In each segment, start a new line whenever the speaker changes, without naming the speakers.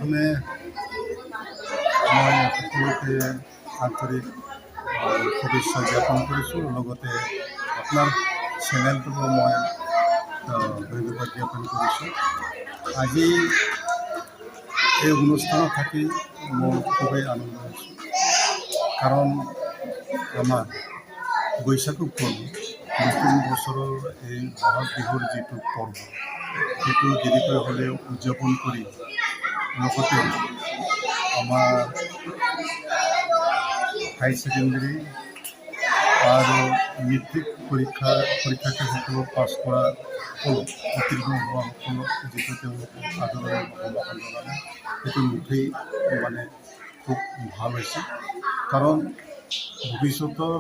প্ৰথমে মই সকলোকে আন্তৰিক শুভেচ্ছা জ্ঞাপন কৰিছোঁ। লগতে আপোনাৰ চেনেলটোকো মই ধন্যবাদ জ্ঞাপন কৰিছোঁ। আজি এই অনুষ্ঠানত থাকি মই খুবেই আনন্দ হৈছোঁ, কাৰণ আমাৰ বৈশাগু পৰ্ব, নতুন বছৰৰ এই বহাগ বিহুৰ যিটো পৰ্ব, সেইটো দেৰিকৈ হ'লেও উদযাপন কৰি লগতে আমাৰ হাই ছেকেণ্ডেৰী আৰু মেট্ৰিক পৰীক্ষাৰ্থীসকলক পাছ কৰা সকলক, উত্তীৰ্ণ হোৱা সকলক যিটো তেওঁলোকে আদৰণি সম্ভাষণ জনালে, সেইটো মুঠেই খুব ভাল হৈছে। কাৰণ ভৱিষ্যতৰ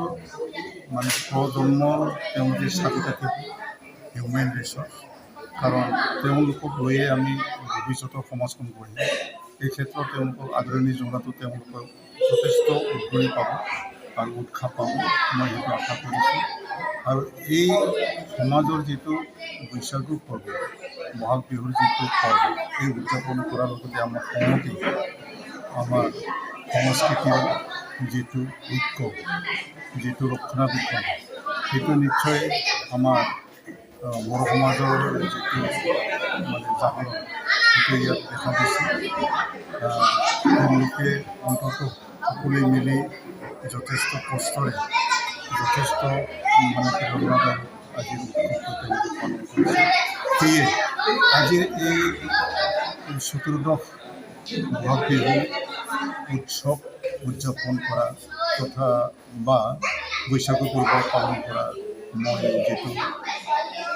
প্ৰজন্মৰ তেওঁলোকে চাবি কাঠি হিউমেন ৰিচৰ্চ, কাৰণ তেওঁলোকক লৈয়ে আমি ভৱিষ্যতৰ সমাজখন গঢ়িম। এই ক্ষেত্ৰত তেওঁলোকক আদৰণি জনোৱাটো তেওঁলোকৰ যথেষ্ট উদ্গনি পাব আৰু উৎসাহ পাব, মই সেইটো আশা কৰিছোঁ। আৰু এই সমাজৰ যিটো বৈশাগু পৰ্ব, বহাগ বিহুৰ যিটো পৰ্ব, এই উদযাপন কৰাৰ লগতে আমাৰ সংহতি, আমাৰ সংস্কৃতিৰ যিটো ঐক্য, যিটো ৰক্ষণাবেক্ষণ, সেইটো নিশ্চয় আমাৰ বড়ো সমাজৰ যিটো জাগৰণ, সেইটো ইয়াত দেখা দিছে। তেওঁলোকে অন্ততঃ সকলোৱে মিলি যথেষ্ট কষ্টৰে, যথেষ্ট প্ৰেৰণাদায়ক আজিৰ উৎসৱটো তেওঁলোকে পালন কৰিছে। সেয়ে আজিৰ এই চতুৰ্দশ বহাগ বিহু উৎসৱ উদযাপন কৰা তথা বা বৈশাগু পৰ্ব পালন কৰা মই যিটো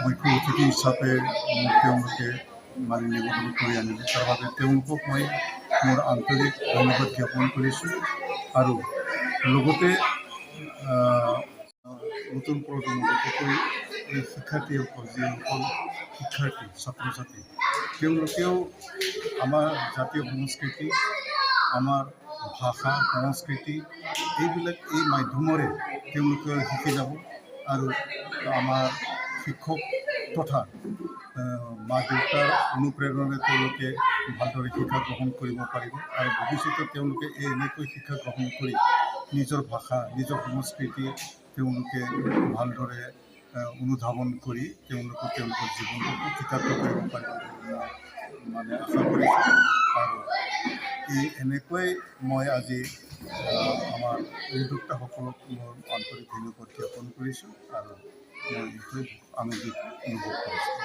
মুখ্য অতিথি হিচাপে তেওঁলোকে নিমন্ত্ৰণ কৰি আনিলে, তাৰ বাবে তেওঁলোকক মই মোৰ আন্তৰিক ধন্যবাদ জ্ঞাপন কৰিছোঁ। আৰু লগতে নতুন প্ৰজন্ম, বিশেষকৈ এই শিক্ষাৰ্থীসকল, যিসকল শিক্ষাৰ্থী ছাত্ৰ ছাত্ৰী, তেওঁলোকেও আমাৰ জাতীয় সংস্কৃতি, আমাৰ ভাষা সংস্কৃতি, এইবিলাক এই মাধ্যমেৰে তেওঁলোকে শিকি যাব। আৰু আমাৰ শিক্ষক তথা মা দেউতাৰ অনুপ্ৰেৰণাৰে তেওঁলোকে ভালদৰে শিক্ষা গ্ৰহণ কৰিব পাৰিব। আৰু ভৱিষ্যতে তেওঁলোকে এনেকৈ শিক্ষা গ্ৰহণ কৰি নিজৰ ভাষা, নিজৰ সংস্কৃতি তেওঁলোকে ভালদৰে অনুধাৱন কৰি তেওঁলোকৰ জীৱনটোকো কৃতাৰ্থ কৰিব পাৰিব বুলি আশা কৰিছোঁ। আৰু এনেকৈ মই আজি আমাৰ উদ্যোক্তাসকলক মোৰ আন্তৰিক ধন্যবাদ জ্ঞাপন কৰিছোঁ আৰু মই নিশ্চয় আনন্দিত অনুভৱ কৰিছোঁ।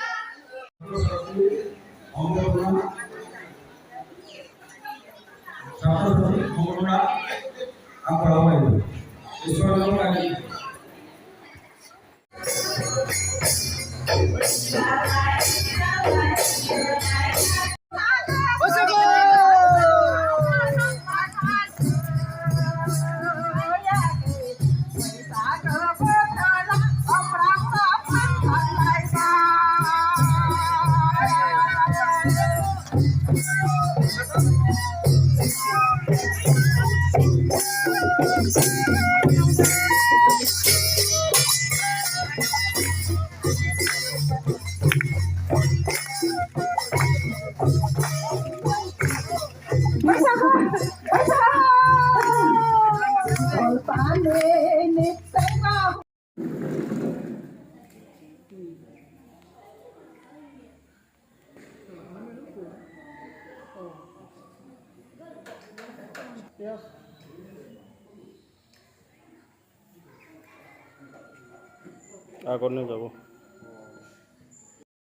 আগত নিয়ে যাব।